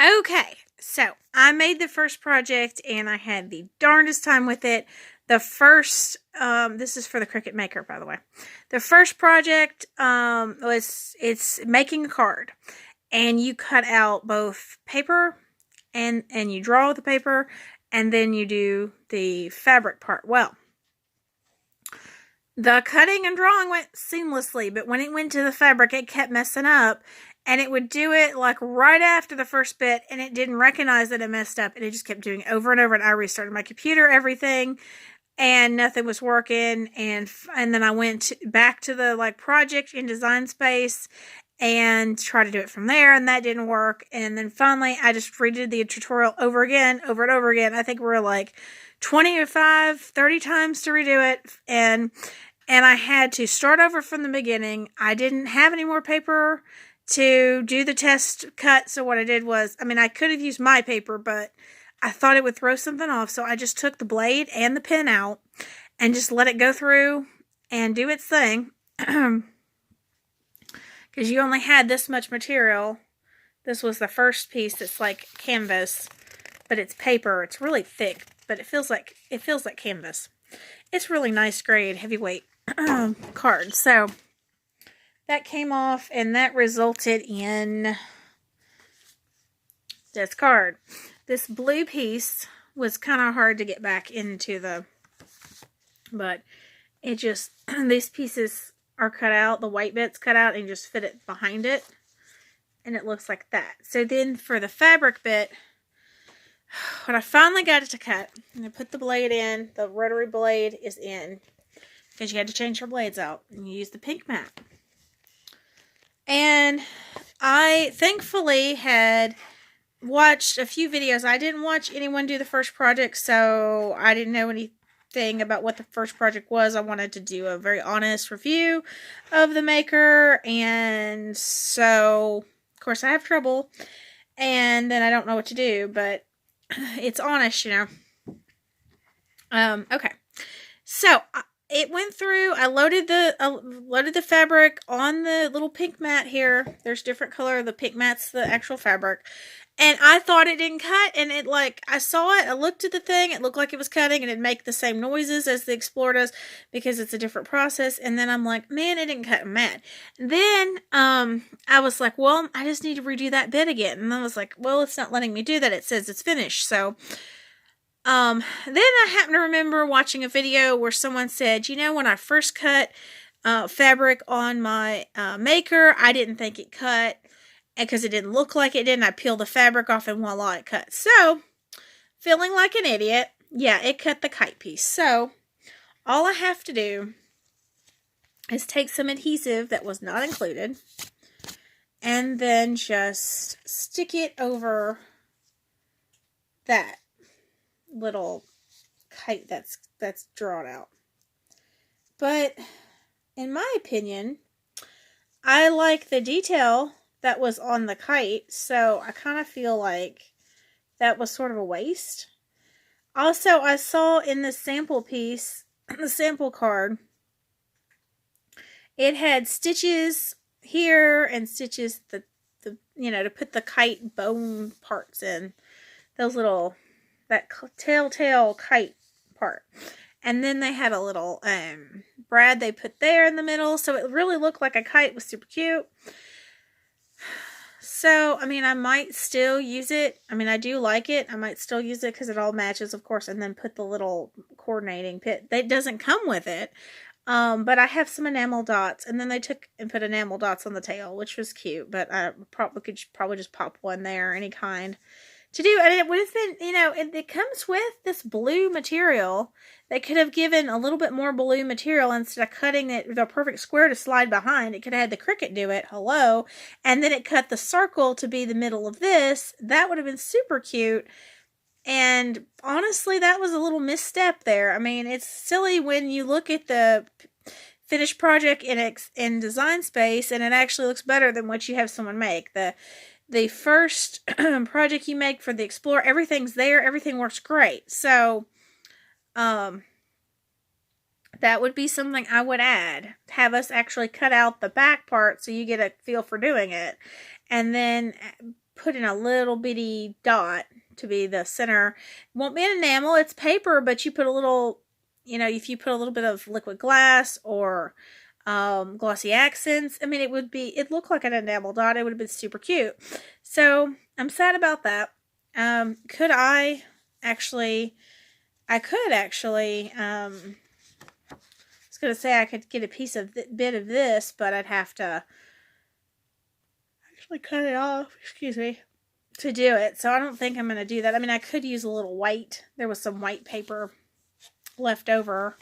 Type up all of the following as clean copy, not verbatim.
Okay, so I made the first project and I had the darndest time with it. The first, this is for the Cricut Maker, by the way. The first project it's making a card, and you cut out both paper and you draw with the paper, and then you do the fabric part. Well, the cutting and drawing went seamlessly, but when it went to the fabric, it kept messing up. And it would do it like right after the first bit, and it didn't recognize that it messed up, and it just kept doing it over and over. And I restarted my computer, everything, and nothing was working. And then I went back to the project in Design Space and tried to do it from there, and that didn't work. And then finally, I just redid the tutorial over and over again. I think we're like 25, 30 times to redo it, and I had to start over from the beginning. I didn't have any more paper to do the test cut, so what I did was, I could have used my paper, but I thought it would throw something off, so I just took the blade and the pen out and just let it go through and do its thing, because you only had this much material. This was the first piece that's like canvas, but it's paper. It's really thick, but it feels like canvas. It's really nice grade, heavyweight card. So that came off, and that resulted in this card. This blue piece was kind of hard to get back into but it just, these pieces are cut out, the white bit's cut out, and you just fit it behind it, and it looks like that. So then for the fabric bit, when I finally got it to cut, and I put the blade in, the rotary blade is in, because you had to change your blades out, and you use the pink mat. And I thankfully had watched a few videos. I didn't watch anyone do the first project, so I didn't know anything about what the first project was. I wanted to do a very honest review of the Maker, and so, of course, I have trouble, and then I don't know what to do, but it's honest, you know. Okay. So, it went through. I loaded the fabric on the little pink mat here. There's different color. The pink mat's the actual fabric. And I thought it didn't cut, and it I saw it, I looked at the thing, it looked like it was cutting, and it'd make the same noises as the Explorer does, because it's a different process. And then I'm like, man, it didn't cut. I'm mad. And then, I was like, well, I just need to redo that bit again. And I was like, well, it's not letting me do that. It says it's finished. So, then I happened to remember watching a video where someone said, you know, when I first cut fabric on my Maker, I didn't think it cut, because it didn't look like it did, and I peeled the fabric off, and voila, it cut. So, feeling like an idiot, yeah, it cut the kite piece. So, all I have to do is take some adhesive that was not included, and then just stick it over that little kite that's drawn out. But in my opinion, I like the detail that was on the kite, so I kind of feel like that was sort of a waste. Also, I saw in the sample piece, the sample card, it had stitches here and stitches the to put the kite bone parts in, those little, that telltale kite part. And then they had a little brad they put there in the middle, so it really looked like a kite. It was super cute. So, I might still use it. I do like it. I might still use it because it all matches, of course, and then put the little coordinating pit. That doesn't come with it. But I have some enamel dots, and then they took and put enamel dots on the tail, which was cute, but I could probably just pop one there, any kind, to do. And it would have been, it comes with this blue material. They could have given a little bit more blue material instead of cutting it the perfect square to slide behind. It could have had the Cricut do it. Hello. And then it cut the circle to be the middle of this. That would have been super cute. And honestly, that was a little misstep there. It's silly when you look at the finished project in Design Space, and it actually looks better than what you have someone make. The first project you make for the Explorer, everything's there. Everything works great. So, that would be something I would add. Have us actually cut out the back part so you get a feel for doing it. And then put in a little bitty dot to be the center. It won't be an enamel, it's paper, but you put a little, you know, if you put a little bit of liquid glass or glossy accents, I mean, it looked like an enamel dot. It would have been super cute. So I'm sad about that. I could actually, I was going to say I could get a bit of this, but I'd have to actually cut it off, excuse me, to do it. So I don't think I'm going to do that. I mean, I could use a little white. There was some white paper left over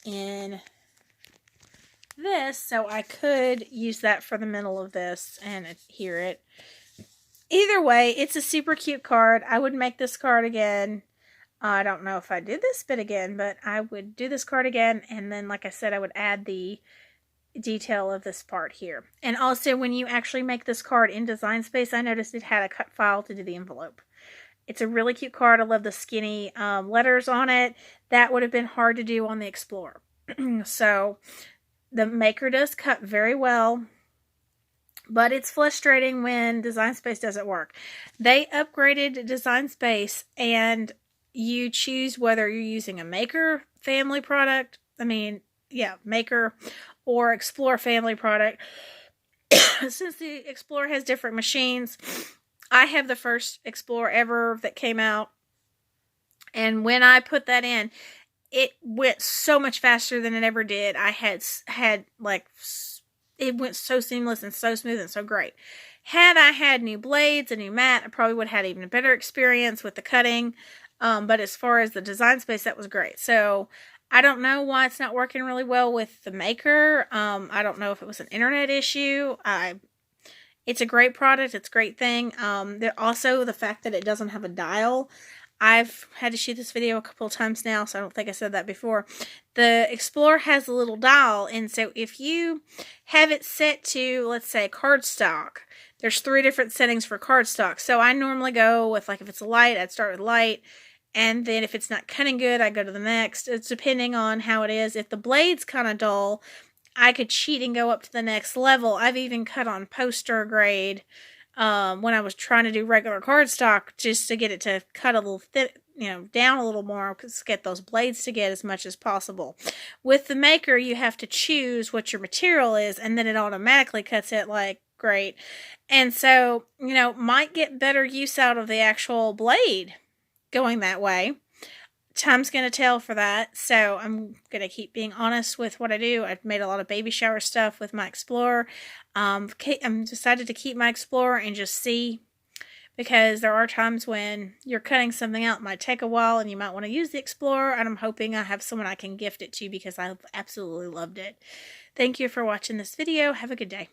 in this, so I could use that for the middle of this and adhere it. Either way, it's a super cute card. I would make this card again. I don't know if I did this bit again, but I would do this card again, and then, like I said, I would add the detail of this part here. And also, when you actually make this card in Design Space, I noticed it had a cut file to do the envelope. It's a really cute card. I love the skinny letters on it. That would have been hard to do on the Explorer. So the Maker does cut very well, but it's frustrating when Design Space doesn't work. They upgraded Design Space, and you choose whether you're using a Maker family product. Maker or Explorer family product. Since the Explorer has different machines, I have the first Explorer ever that came out, and when I put that in, it went so much faster than it ever did. I had like, it went so seamless and so smooth and so great. Had I had new blades, a new mat, I probably would have had even a better experience with the cutting. But as far as the Design Space, that was great. So I don't know why it's not working really well with the Maker. I don't know if it was an internet issue. It's a great product. It's a great thing. Also, the fact that it doesn't have a dial. I've had to shoot this video a couple of times now, so I don't think I said that before. The Explorer has a little dial, and so if you have it set to, let's say, cardstock, there's 3 different settings for cardstock. So I normally go with, like, if it's a light, I'd start with light, and then if it's not cutting good, I go to the next. It's depending on how it is. If the blade's kind of dull, I could cheat and go up to the next level. I've even cut on poster grade when I was trying to do regular cardstock, just to get it to cut a little down a little more, to get those blades to get as much as possible. With the Maker, you have to choose what your material is, and then it automatically cuts it like great. And so, might get better use out of the actual blade going that way. Time's going to tell for that, so I'm going to keep being honest with what I do. I've made a lot of baby shower stuff with my Explorer. I'm decided to keep my Explorer and just see, because there are times when you're cutting something out, it might take a while, and you might want to use the Explorer, and I'm hoping I have someone I can gift it to, because I've absolutely loved it. Thank you for watching this video. Have a good day.